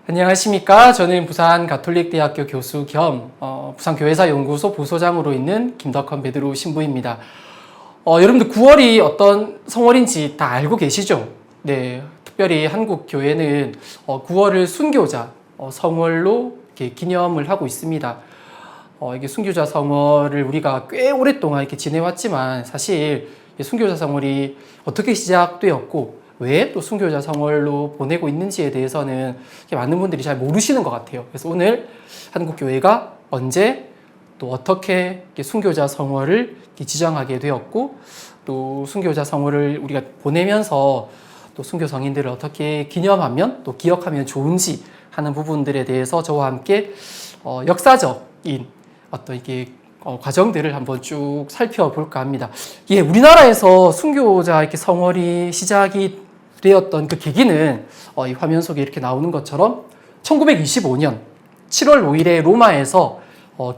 안녕하십니까. 저는 부산가톨릭대학교 교수 겸 부산교회사연구소 부소장으로 있는 김덕헌 베드로 신부입니다. 여러분들 9월이 어떤 성월인지 다 알고 계시죠? 네, 특별히 한국 교회는 9월을 순교자 성월로 이렇게 기념을 하고 있습니다. 이게 순교자 성월을 우리가 꽤 오랫동안 이렇게 지내왔지만 사실 순교자 성월이 어떻게 시작되었고 왜 또 순교자 성월로 보내고 있는지에 대해서는 많은 분들이 잘 모르시는 것 같아요. 그래서 오늘 한국교회가 언제 또 어떻게 순교자 성월을 지정하게 되었고 또 순교자 성월을 우리가 보내면서 또 순교 성인들을 어떻게 기념하면 또 기억하면 좋은지 하는 부분들에 대해서 저와 함께 역사적인 어떤 이게 과정들을 한번 쭉 살펴볼까 합니다. 예, 우리나라에서 순교자 이렇게 성월이 시작이 되었던 그 계기는 이 화면 속에 이렇게 나오는 것처럼 1925년 7월 5일에 로마에서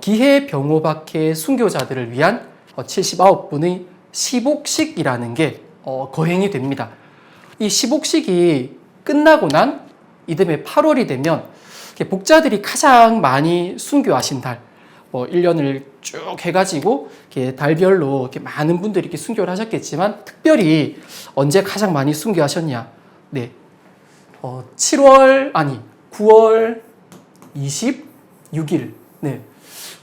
기해병호박해 순교자들을 위한 79분의 시복식이라는 게 거행이 됩니다. 이 시복식이 끝나고 난 이듬해 8월이 되면 복자들이 가장 많이 순교하신 달 1년을 쭉 해가지고 이렇게 달별로 이렇게 많은 분들이 이렇게 순교를 하셨겠지만 특별히 언제 가장 많이 순교하셨냐? 네, 9월 26일. 네,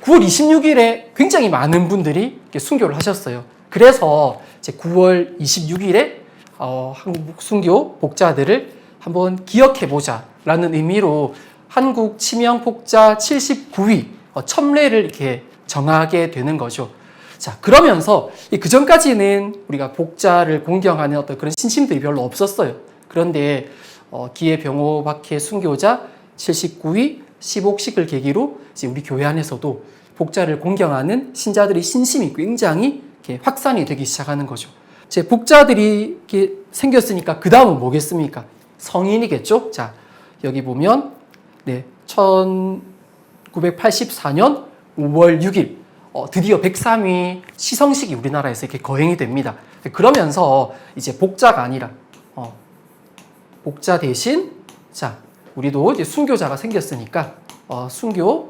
9월 26일에 굉장히 많은 분들이 이렇게 순교를 하셨어요. 그래서 이제 9월 26일에 한국 순교 복자들을 한번 기억해 보자라는 의미로 한국 치명 복자 79위 첨례를 이렇게 정하게 되는 거죠. 자, 그러면서 그 전까지는 우리가 복자를 공경하는 어떤 그런 신심들이 별로 없었어요. 그런데 기해병호박해 순교자 79위 시복식을 계기로 이제 우리 교회 안에서도 복자를 공경하는 신자들의 신심이 굉장히 이렇게 확산이 되기 시작하는 거죠. 제 복자들이 이렇게 생겼으니까 그 다음은 뭐겠습니까? 성인이겠죠. 자, 여기 보면 네, 1984년 5월 6일 드디어 103위 시성식이 우리나라에서 이렇게 거행이 됩니다. 그러면서 이제 복자가 아니라 복자 대신 자 우리도 이제 순교자가 생겼으니까 순교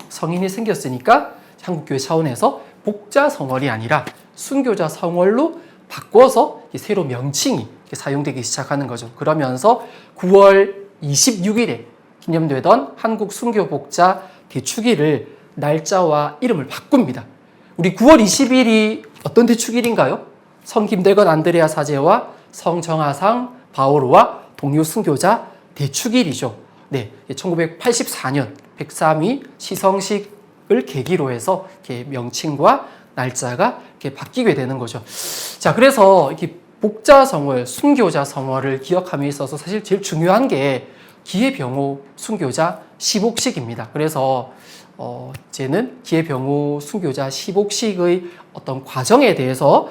성인이 생겼으니까 한국교회 차원에서 복자 성월이 아니라 순교자 성월로 바꿔서 새로 명칭이 사용되기 시작하는 거죠. 그러면서 9월 26일에 기념되던 한국 순교 복자 대축일을 날짜와 이름을 바꿉니다. 우리 9월 20일이 어떤 대축일인가요? 성 김대건 안드레아 사제와 성 정하상 바오로와 동료 순교자 대축일이죠. 네, 1984년 103위 시성식을 계기로 해서 이렇게 명칭과 날짜가 이렇게 바뀌게 되는 거죠. 자, 그래서 이렇게 복자 성월, 순교자 성월을 기억함에 있어서 사실 제일 중요한 게 기해병호 순교자 시복식입니다. 그래서 이제는 기해병호 순교자 시복식의 어떤 과정에 대해서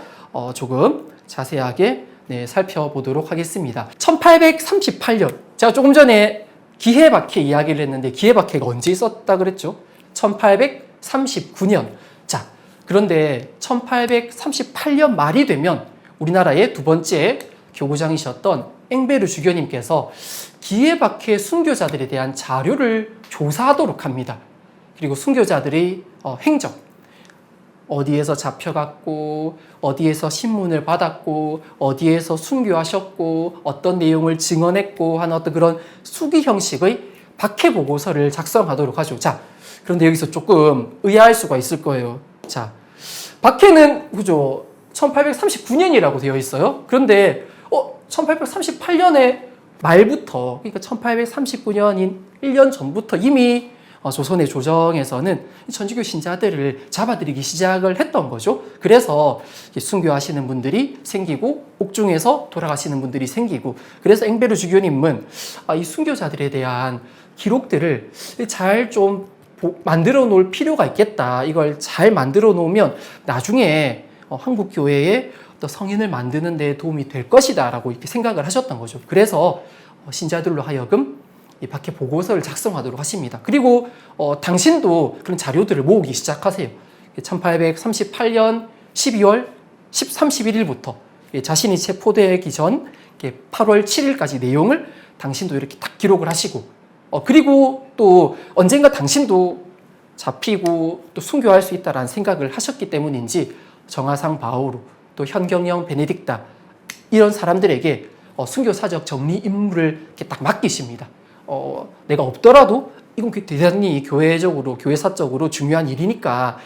조금 자세하게 살펴보도록 하겠습니다. 1838년, 제가 조금 전에 기해박해 이야기를 했는데 기해박해가 언제 있었다 그랬죠? 1839년. 자, 그런데 1838년 말이 되면 우리나라의 두 번째 교구장이셨던 앵베르 주교님께서 기해박해 순교자들에 대한 자료를 조사하도록 합니다. 그리고 순교자들의 행적, 어디에서 잡혀갔고 어디에서 신문을 받았고 어디에서 순교하셨고 어떤 내용을 증언했고 하는 어떤 그런 수기 형식의 박해 보고서를 작성하도록 하죠. 자, 그런데 여기서 조금 의아할 수가 있을 거예요. 자, 박해는 그죠? 1839년이라고 되어 있어요. 그런데 1838년에 말부터, 그러니까 1839년인 1년 전부터 이미 조선의 조정에서는 천주교 신자들을 잡아들이기 시작을 했던 거죠. 그래서 순교하시는 분들이 생기고 옥중에서 돌아가시는 분들이 생기고, 그래서 앵베르 주교님은 이 순교자들에 대한 기록들을 잘 좀 만들어 놓을 필요가 있겠다. 이걸 잘 만들어 놓으면 나중에 한국 교회에 또 성인을 만드는 데 도움이 될 것이다 라고 이렇게 생각을 하셨던 거죠. 그래서 신자들로 하여금 이 박해 보고서를 작성하도록 하십니다. 그리고 당신도 그런 자료들을 모으기 시작하세요. 1838년 12월 31일부터 자신이 체포되기 전 8월 7일까지 내용을 당신도 이렇게 딱 기록을 하시고, 그리고 또 언젠가 당신도 잡히고 또 순교할 수 있다라는 생각을 하셨기 때문인지 정하상 바오로 또 현경영 베네딕타 이런 사람들에게 순교 사적 정리 임무를 이렇게 딱 맡기십니다. 내가 없더라도 이건 대단히 교회적으로 교회사적으로 중요한 일이니까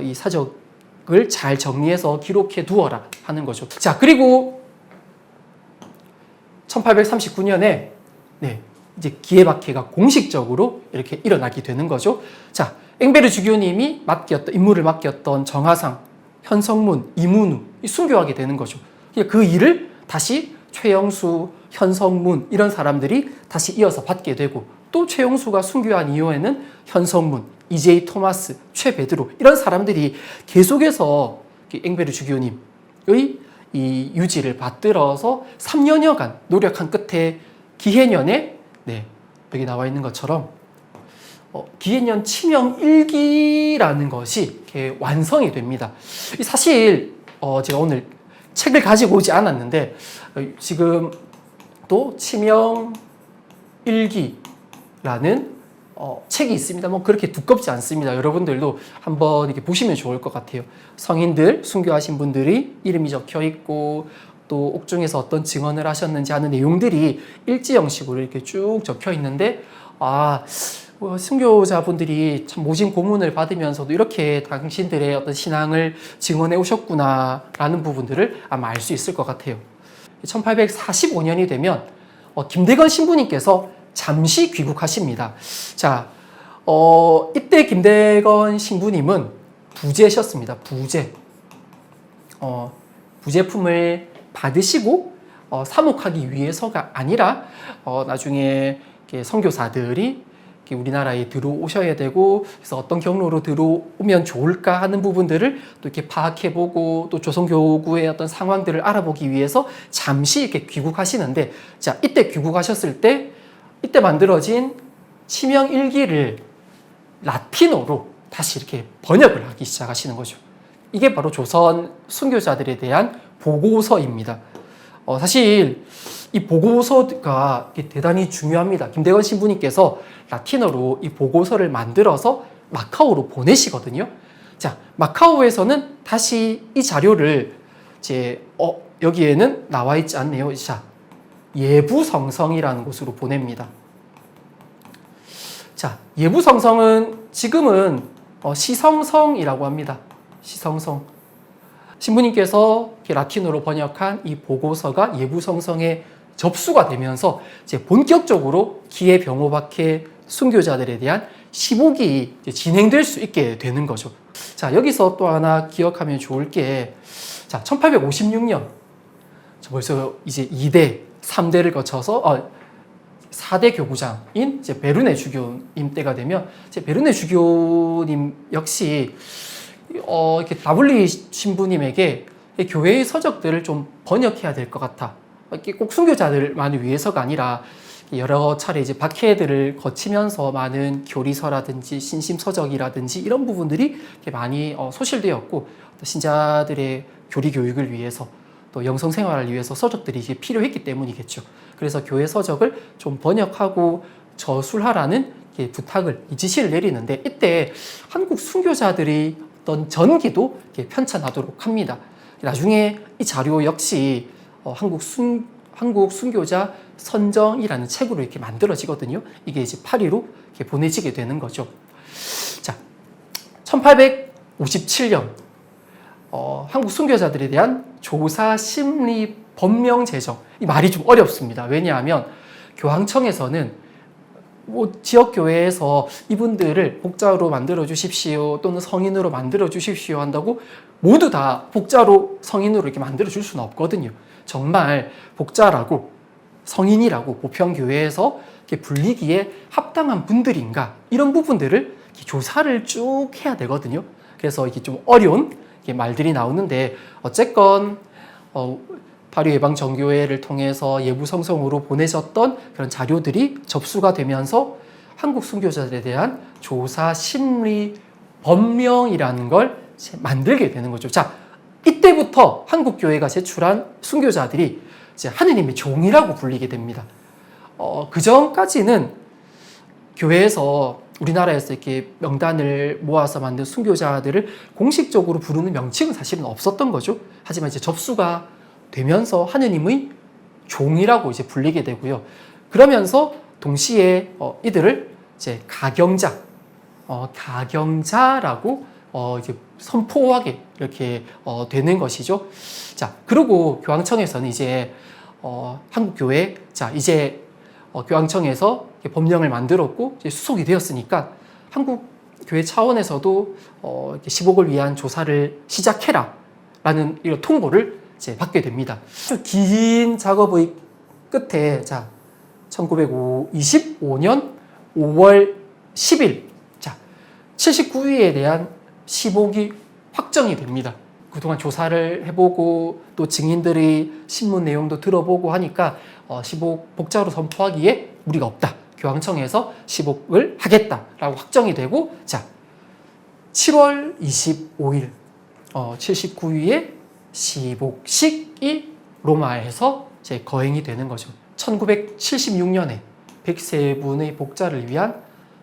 이 사적을 잘 정리해서 기록해 두어라 하는 거죠. 자, 그리고 1839년에 이제 기예박해가 공식적으로 이렇게 일어나게 되는 거죠. 자, 앵베르 주교님이 임무를 맡겼던 정하상, 현성문, 이문우 순교하게 되는 거죠. 그 일을 다시 최영수, 현성문 이런 사람들이 다시 이어서 받게 되고, 또 최영수가 순교한 이후에는 현성문, 이제이 토마스, 최 베드로 이런 사람들이 계속해서 앵베르 주교님의 이 유지를 받들어서 3년여간 노력한 끝에 기해년에 여기 나와 있는 것처럼 기해년 치명 일기라는 것이 이렇게 완성이 됩니다. 사실 제가 오늘 책을 가지고 오지 않았는데 지금 또 치명 일기라는 책이 있습니다. 뭐 그렇게 두껍지 않습니다. 여러분들도 한번 이렇게 보시면 좋을 것 같아요. 성인들, 순교하신 분들이 이름이 적혀 있고 또 옥중에서 어떤 증언을 하셨는지 하는 내용들이 일지 형식으로 이렇게 쭉 적혀 있는데, 순교자분들이 참 모진 고문을 받으면서도 이렇게 당신들의 어떤 신앙을 증언해 오셨구나라는 부분들을 아마 알 수 있을 것 같아요. 1845년이 되면 김대건 신부님께서 잠시 귀국하십니다. 자, 이때 김대건 신부님은 부제셨습니다. 부제품을 받으시고 사목하기 위해서가 아니라 나중에 선교사들이 우리나라에 들어오셔야 되고, 그래서 어떤 경로로 들어오면 좋을까 하는 부분들을 또 이렇게 파악해보고 또 조선교구의 어떤 상황들을 알아보기 위해서 잠시 이렇게 귀국하시는데, 자, 이때 귀국하셨을 때 이때 만들어진 치명 일기를 라틴어로 다시 이렇게 번역을 하기 시작하시는 거죠. 이게 바로 조선 순교자들에 대한 보고서입니다. 사실 이 보고서가 대단히 중요합니다. 김대건 신부님께서 라틴어로 이 보고서를 만들어서 마카오로 보내시거든요. 자, 마카오에서는 다시 이 자료를 이제 여기에는 나와 있지 않네요. 자, 예부성성이라는 곳으로 보냅니다. 자, 예부성성은 지금은 시성성이라고 합니다. 시성성. 신부님께서 라틴어로 번역한 이 보고서가 예부성성에 접수가 되면서 이제 본격적으로 기예병호박해 순교자들에 대한 시복이 진행될 수 있게 되는 거죠. 자, 여기서 또 하나 기억하면 좋을 게, 자, 1856년 벌써 이제 2대, 3대를 거쳐서 4대 교구장인 이제 베르네 주교님 때가 되면, 이제 베르네 주교님 역시 이렇게 다블리 신부님에게 교회의 서적들을 좀 번역해야 될 것 같아. 이렇게 꼭 순교자들만을 위해서가 아니라 여러 차례 이제 박해들을 거치면서 많은 교리서라든지 신심서적이라든지 이런 부분들이 많이 소실되었고, 또 신자들의 교리 교육을 위해서 또 영성 생활을 위해서 서적들이 이제 필요했기 때문이겠죠. 그래서 교회 서적을 좀 번역하고 저술하라는 부탁을, 지시를 내리는데, 이때 한국 순교자들이 어떤 전기도 편찬하도록 합니다. 나중에 이 자료 역시 한국 순교자 선정이라는 책으로 이렇게 만들어지거든요. 이게 이제 파리로 이렇게 보내지게 되는 거죠. 자, 1857년 한국 순교자들에 대한 조사 심리 법령 제정. 이 말이 좀 어렵습니다. 왜냐하면 교황청에서는 지역 교회에서 이분들을 복자로 만들어 주십시오 또는 성인으로 만들어 주십시오 한다고 모두 다 복자로 성인으로 이렇게 만들어 줄 수는 없거든요. 정말 복자라고 성인이라고 보편교회에서 이렇게 불리기에 합당한 분들인가, 이런 부분들을 조사를 쭉 해야 되거든요. 그래서 이게 좀 어려운 말들이 나오는데, 어쨌건 파리예방정교회를 통해서 예부성성으로 보내졌던 그런 자료들이 접수가 되면서 한국 순교자들에 대한 조사 심리 법령이라는 걸 만들게 되는 거죠. 자, 이때부터 한국교회가 제출한 순교자들이 이제 하느님의 종이라고 불리게 됩니다. 그 전까지는 교회에서 우리나라에서 이렇게 명단을 모아서 만든 순교자들을 공식적으로 부르는 명칭은 사실은 없었던 거죠. 하지만 이제 접수가 되면서 하느님의 종이라고 이제 불리게 되고요. 그러면서 동시에 이들을 이제 가경자라고 이제 선포하게 이렇게 되는 것이죠. 자, 그리고 교황청에서는 이제 한국교회, 자, 이제 교황청에서 법령을 만들었고 이제 수속이 되었으니까 한국교회 차원에서도 10억을 위한 조사를 시작해라라는 이런 통보를 이제 받게 됩니다. 긴 작업의 끝에 자 1925년 5월 10일 자 79위에 대한 10억이 확정이 됩니다. 그동안 조사를 해보고 또 증인들의 신문 내용도 들어보고 하니까 10억 복자로 선포하기에 무리가 없다. 교황청에서 10억을 하겠다라고 확정이 되고 자 7월 25일 79위의 10억씩이 로마에서 이제 거행이 되는 거죠. 1976년에 103분의 복자를 위한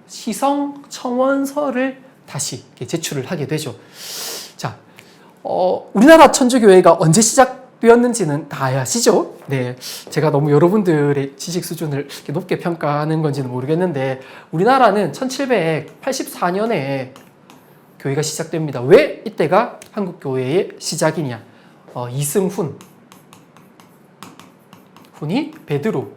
시성 청원서를 다시 제출을 하게 되죠. 자, 우리나라 천주교회가 언제 시작되었는지는 다 아시죠? 네, 제가 너무 여러분들의 지식 수준을 이렇게 높게 평가하는 건지는 모르겠는데 우리나라는 1784년에 교회가 시작됩니다. 왜 이때가 한국교회의 시작이냐? 이승훈이 베드로라는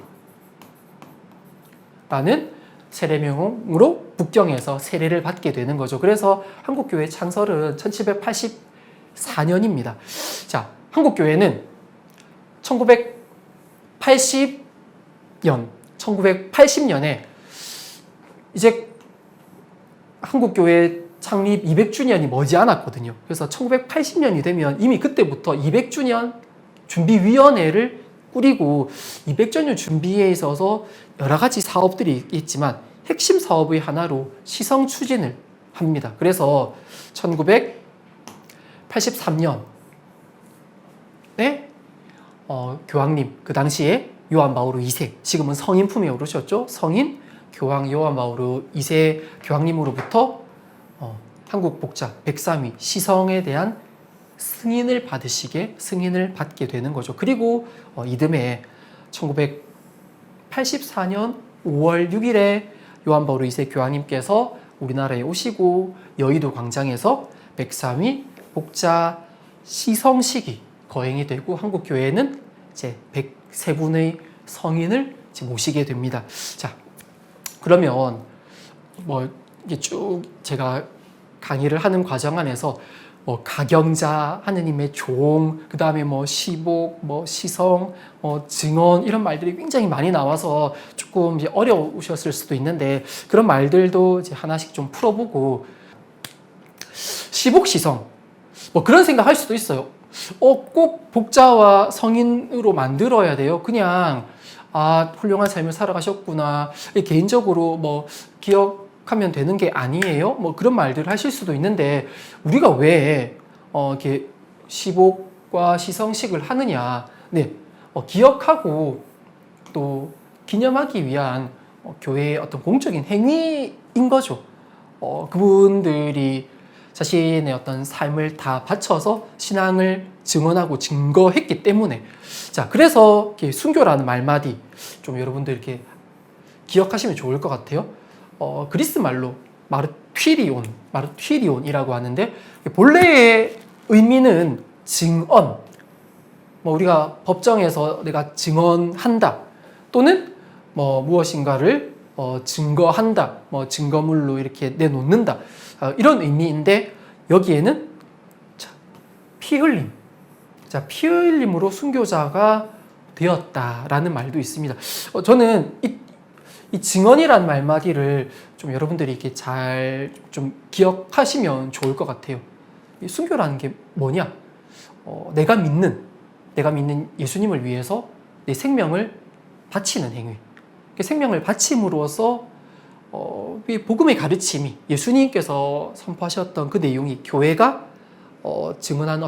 세례명으로 북경에서 세례를 받게 되는 거죠. 그래서 한국교회 창설은 1784년입니다. 자, 한국교회는 1980년에 이제 한국교회 창립 200주년이 머지않았거든요. 그래서 1980년이 되면 이미 그때부터 200주년 준비위원회를 꾸리고 200주년 준비에 있어서 여러 가지 사업들이 있지만 핵심 사업의 하나로 시성 추진을 합니다. 그래서 1983년에 교황님, 그 당시에 요한 바오로 2세, 지금은 성인 품에 오르셨죠. 성인 교황 요한 바오로 2세 교황님으로부터 한국 복자 103위 시성에 대한 승인을 받게 되는 거죠. 그리고 이듬해 1984년 5월 6일에 요한 바오로 2세 교황님께서 우리나라에 오시고 여의도 광장에서 103위 복자 시성식이 거행이 되고 한국교회는 이제 103분의 성인을 이제 모시게 됩니다. 자, 그러면 이게 쭉 제가 강의를 하는 과정 안에서 가경자, 하느님의 종, 그 다음에 시복, 시성, 증언 이런 말들이 굉장히 많이 나와서 조금 이제 어려우셨을 수도 있는데 그런 말들도 이제 하나씩 좀 풀어보고 시복, 시성 그런 생각할 수도 있어요. 꼭 복자와 성인으로 만들어야 돼요. 그냥 훌륭한 삶을 살아가셨구나. 개인적으로 기억하면 되는 게 아니에요. 그런 말들을 하실 수도 있는데 우리가 왜 이렇게 시복과 시성식을 하느냐? 네, 기억하고 또 기념하기 위한 교회의 어떤 공적인 행위인 거죠. 그분들이 자신의 어떤 삶을 다 바쳐서 신앙을 증언하고 증거했기 때문에 자 그래서 순교라는 말마디 좀 여러분들 이렇게 기억하시면 좋을 것 같아요. 그리스 말로 마르튀리온이라고 하는데 본래의 의미는 증언. 우리가 법정에서 내가 증언한다 또는 무엇인가를 증거한다, 증거물로 이렇게 내놓는다 이런 의미인데 여기에는 피 흘림, 피 흘림으로 순교자가 되었다라는 말도 있습니다. 저는 이 증언이라는 말마디를 좀 여러분들이 이렇게 잘 좀 기억하시면 좋을 것 같아요. 이 순교라는 게 뭐냐? 내가 믿는 예수님을 위해서 내 생명을 바치는 행위. 생명을 바침으로써 복음의 가르침이 예수님께서 선포하셨던 그 내용이 교회가 증언한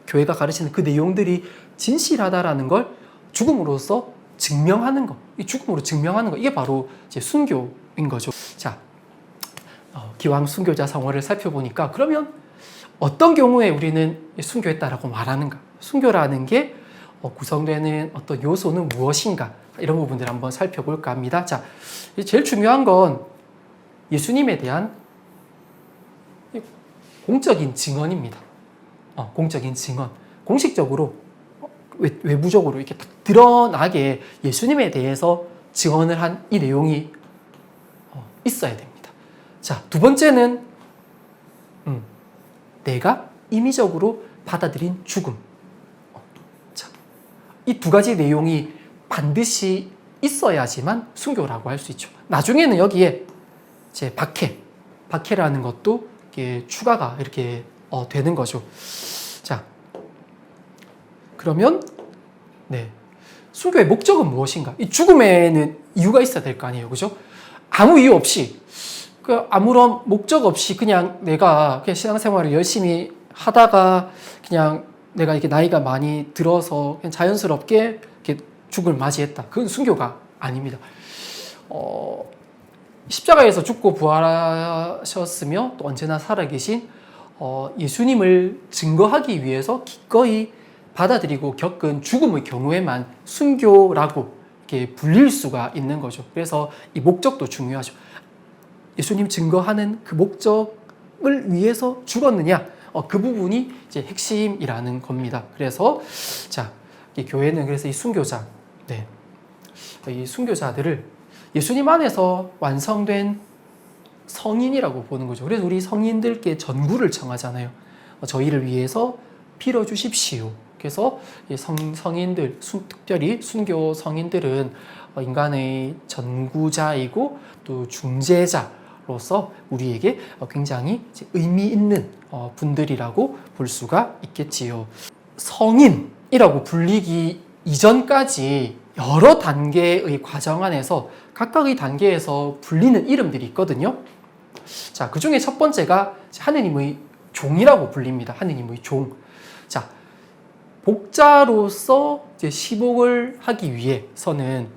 교회가 가르치는 그 내용들이 진실하다라는 걸 죽음으로써 증명하는 거, 이 죽음으로 증명하는 거, 이게 바로 이제 순교인 거죠. 자, 기왕 순교자 성월을 살펴보니까 그러면 어떤 경우에 우리는 순교했다라고 말하는가? 순교라는 게 구성되는 어떤 요소는 무엇인가? 이런 부분들 한번 살펴볼까 합니다. 자, 제일 중요한 건 예수님에 대한 공적인 증언입니다. 공적인 증언. 공식적으로, 외부적으로 이렇게 딱 드러나게 예수님에 대해서 증언을 한 이 내용이 있어야 됩니다. 자, 두 번째는 내가 임의적으로 받아들인 죽음. 자, 이 두 가지 내용이 반드시 있어야지만 순교라고 할 수 있죠. 나중에는 여기에 이제 박해라는 것도 이렇게 추가가 이렇게 되는 거죠. 자, 그러면 순교의 목적은 무엇인가? 이 죽음에는 이유가 있어야 될 거 아니에요, 그죠? 아무 이유 없이, 아무런 목적 없이 그냥 내가 그냥 신앙생활을 열심히 하다가 그냥 내가 이렇게 나이가 많이 들어서 그냥 자연스럽게 이렇게 죽음을 맞이했다. 그건 순교가 아닙니다. 십자가에서 죽고 부활하셨으며 또 언제나 살아계신 예수님을 증거하기 위해서 기꺼이 받아들이고 겪은 죽음의 경우에만 순교라고 이렇게 불릴 수가 있는 거죠. 그래서 이 목적도 중요하죠. 예수님 증거하는 그 목적을 위해서 죽었느냐? 그 부분이 이제 핵심이라는 겁니다. 그래서 자, 이 교회는 그래서 이 순교자, 이 순교자들을 예수님 안에서 완성된 성인이라고 보는 거죠. 그래서 우리 성인들께 전구를 청하잖아요. 저희를 위해서 빌어 주십시오. 그래서 성인들, 특별히 순교 성인들은 인간의 전구자이고 또 중재자로서 우리에게 굉장히 의미 있는 분들이라고 볼 수가 있겠지요. 성인이라고 불리기 이전까지 여러 단계의 과정 안에서 각각의 단계에서 불리는 이름들이 있거든요. 자, 그 중에 첫 번째가 하느님의 종이라고 불립니다. 하느님의 종. 자, 복자로서 이제 시복을 하기 위해서는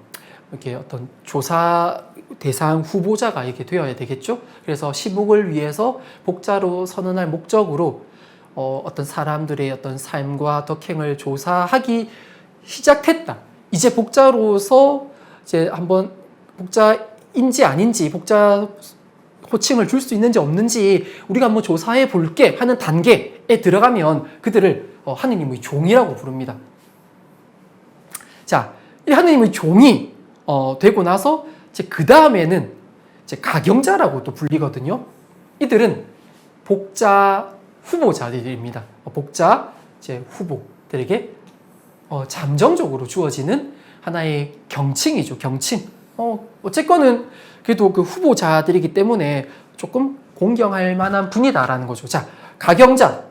이렇게 어떤 조사 대상 후보자가 이렇게 되어야 되겠죠. 그래서 시복을 위해서 복자로 선언할 목적으로 어떤 사람들의 어떤 삶과 덕행을 조사하기 시작했다. 이제 복자로서 이제 한번 복자인지 아닌지, 복자 호칭을 줄 수 있는지 없는지 우리가 한번 조사해 볼게 하는 단계에 들어가면 그들을 하느님의 종이라고 부릅니다. 자, 이 하느님의 종이 되고 나서 이제 그 다음에는 이제 가경자라고 또 불리거든요. 이들은 복자 후보자들입니다. 복자 이제 후보들에게 잠정적으로 주어지는 하나의 경칭이죠. 경칭. 어쨌거는 그래도 그 후보자들이기 때문에 조금 공경할 만한 분이다라는 거죠. 자, 가경자,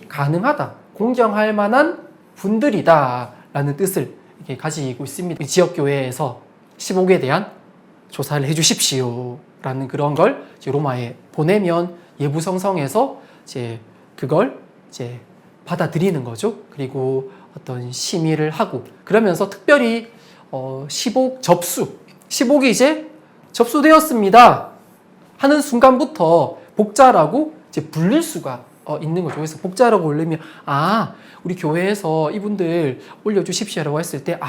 가능하다, 공경할 만한 분들이다라는 뜻을 이렇게 가지고 있습니다. 지역교회에서 시복에 대한 조사를 해주십시오 라는 그런 걸 이제 로마에 보내면 예부성성에서 이제 그걸 이제 받아들이는 거죠. 그리고 어떤 심의를 하고 그러면서 특별히 시복 접수, 시복이 이제 접수되었습니다 하는 순간부터 복자라고 이제 불릴 수가 있는 거죠. 그래서 복자라고 올리면 우리 교회에서 이분들 올려주십시오라고 했을 때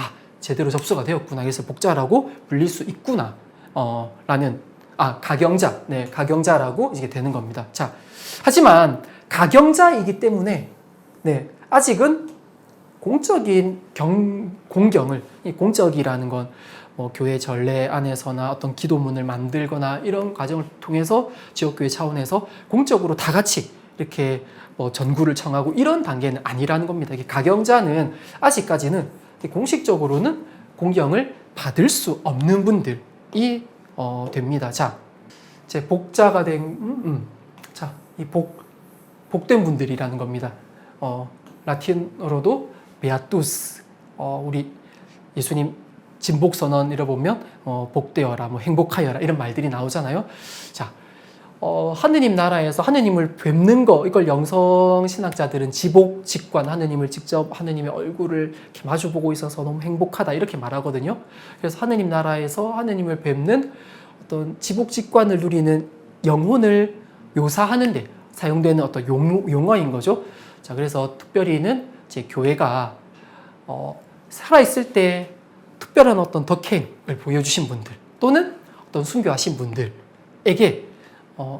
제대로 접수가 되었구나. 그래서 복자라고 불릴 수 있구나 라는 가경자, 가경자라고 이게 되는 겁니다. 자, 하지만 가경자이기 때문에 아직은 공적인 공경을, 이 공적이라는 건 교회 전례 안에서나 어떤 기도문을 만들거나 이런 과정을 통해서 지역교회 차원에서 공적으로 다 같이 이렇게 전구를 청하고 이런 단계는 아니라는 겁니다. 가경자는 아직까지는 공식적으로는 공경을 받을 수 없는 분들이 됩니다. 자, 이제 복자가 된, 이 복된 분들이라는 겁니다. 라틴어로도 베아투스, 우리 예수님 진복선언 이러 보면 복되어라, 행복하여라 이런 말들이 나오잖아요. 자, 하느님 나라에서 하느님을 뵙는 거, 이걸 영성 신학자들은 지복, 직관, 하느님을 직접 하느님의 얼굴을 이렇게 마주보고 있어서 너무 행복하다 이렇게 말하거든요. 그래서 하느님 나라에서 하느님을 뵙는 어떤 지복, 직관을 누리는 영혼을 묘사하는데 사용되는 어떤 용어인 거죠. 자, 그래서 특별히는 제 교회가 살아있을 때 특별한 어떤 덕행을 보여주신 분들 또는 어떤 순교하신 분들에게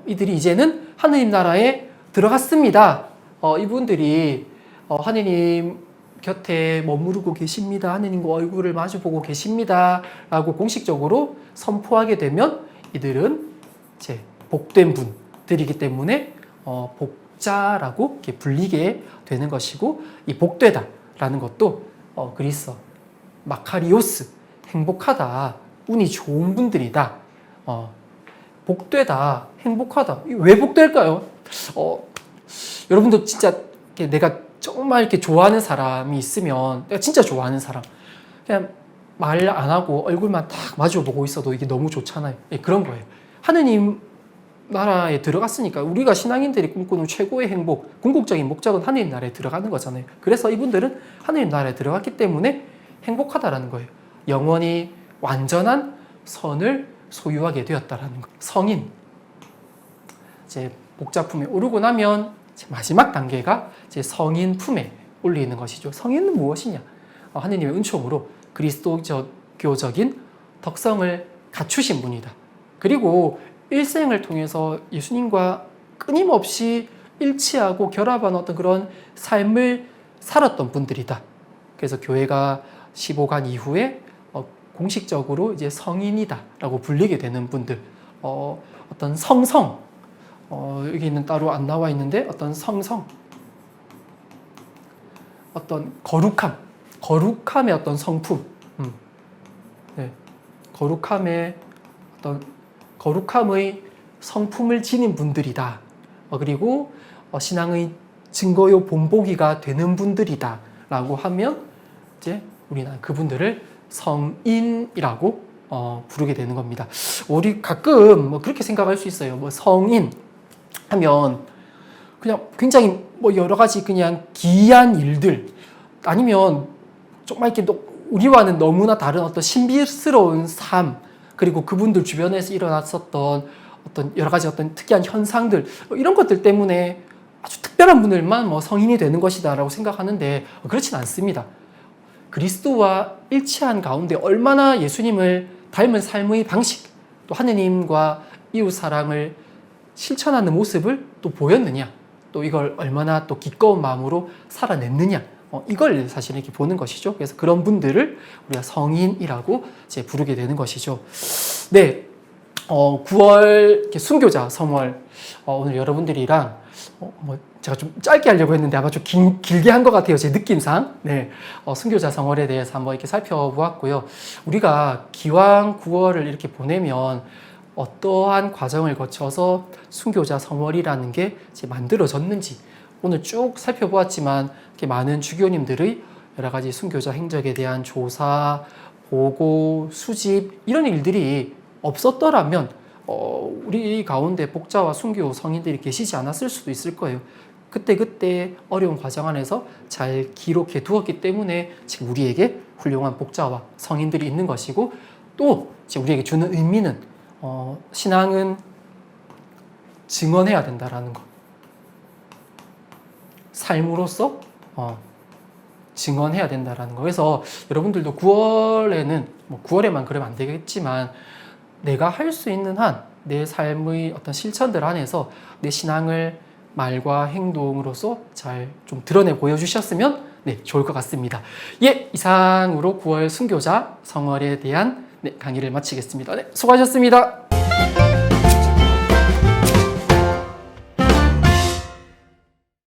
이들이 이제는 하느님 나라에 들어갔습니다. 이분들이 하느님 곁에 머무르고 계십니다. 하느님과 얼굴을 마주보고 계십니다. 라고 공식적으로 선포하게 되면 이들은 이제 복된 분들이기 때문에 복자라고 이렇게 불리게 되는 것이고, 이 복되다라는 것도 그리스어 마카리오스, 행복하다, 운이 좋은 분들이다, 복되다, 행복하다. 왜 복될까요? 여러분도 진짜 내가 정말 이렇게 좋아하는 사람이 있으면, 내가 진짜 좋아하는 사람, 그냥 말 안 하고 얼굴만 딱 마주보고 있어도 이게 너무 좋잖아요. 그런 거예요. 하느님 나라에 들어갔으니까 우리가 신앙인들이 꿈꾸는 최고의 행복, 궁극적인 목적은 하느님 나라에 들어가는 거잖아요. 그래서 이분들은 하느님 나라에 들어갔기 때문에 행복하다라는 거예요. 영원히 완전한 선을 소유하게 되었다라는 거. 성인, 이제 복자품에 오르고 나면 이제 마지막 단계가 이제 성인 품에 올리는 것이죠. 성인은 무엇이냐? 하느님의 은총으로 그리스도교적인 덕성을 갖추신 분이다. 그리고 일생을 통해서 예수님과 끊임없이 일치하고 결합한 어떤 그런 삶을 살았던 분들이다. 그래서 교회가 15간 이후에 공식적으로 이제 성인이다라고 불리게 되는 분들, 어떤 성성, 여기는 따로 안 나와 있는데 어떤 성성, 어떤 거룩함의 어떤 성품, 네, 거룩함의 성품을 지닌 분들이다. 그리고 신앙의 증거요 본보기가 되는 분들이다라고 하면 이제 우리는 그분들을 성인이라고 부르게 되는 겁니다. 우리 가끔 그렇게 생각할 수 있어요. 성인 하면 그냥 굉장히 여러 가지 그냥 기이한 일들, 아니면 정말 이렇게 우리와는 너무나 다른 어떤 신비스러운 삶, 그리고 그분들 주변에서 일어났었던 어떤 여러 가지 어떤 특이한 현상들, 이런 것들 때문에 아주 특별한 분들만 성인이 되는 것이다라고 생각하는데 그렇진 않습니다. 그리스도와 일치한 가운데 얼마나 예수님을 닮은 삶의 방식, 또 하느님과 이웃 사랑을 실천하는 모습을 또 보였느냐, 또 이걸 얼마나 또 기꺼운 마음으로 살아냈느냐, 이걸 사실 이렇게 보는 것이죠. 그래서 그런 분들을 우리가 성인이라고 이제 부르게 되는 것이죠. 네, 9월 순교자 성월, 오늘 여러분들이랑 제가 좀 짧게 하려고 했는데 아마 좀 길게 한 것 같아요. 제 느낌상. 네, 순교자 성월에 대해서 한번 이렇게 살펴보았고요. 우리가 기왕 9월을 이렇게 보내면 어떠한 과정을 거쳐서 순교자 성월이라는 게 이제 만들어졌는지 오늘 쭉 살펴보았지만 이렇게 많은 주교님들의 여러 가지 순교자 행적에 대한 조사, 보고, 수집, 이런 일들이 없었더라면 우리 가운데 복자와 순교 성인들이 계시지 않았을 수도 있을 거예요. 그때 어려운 과정 안에서 잘 기록해 두었기 때문에 지금 우리에게 훌륭한 복자와 성인들이 있는 것이고, 또 우리에게 주는 의미는 신앙은 증언해야 된다라는 것. 삶으로서 증언해야 된다라는 거. 그래서 여러분들도 9월에는 9월에만 그러면 안 되겠지만 내가 할 수 있는 한 내 삶의 어떤 실천들 안에서 내 신앙을 말과 행동으로서 잘 좀 드러내 보여주셨으면 좋을 것 같습니다. 이상으로 9월 순교자 성월에 대한 강의를 마치겠습니다. 수고하셨습니다.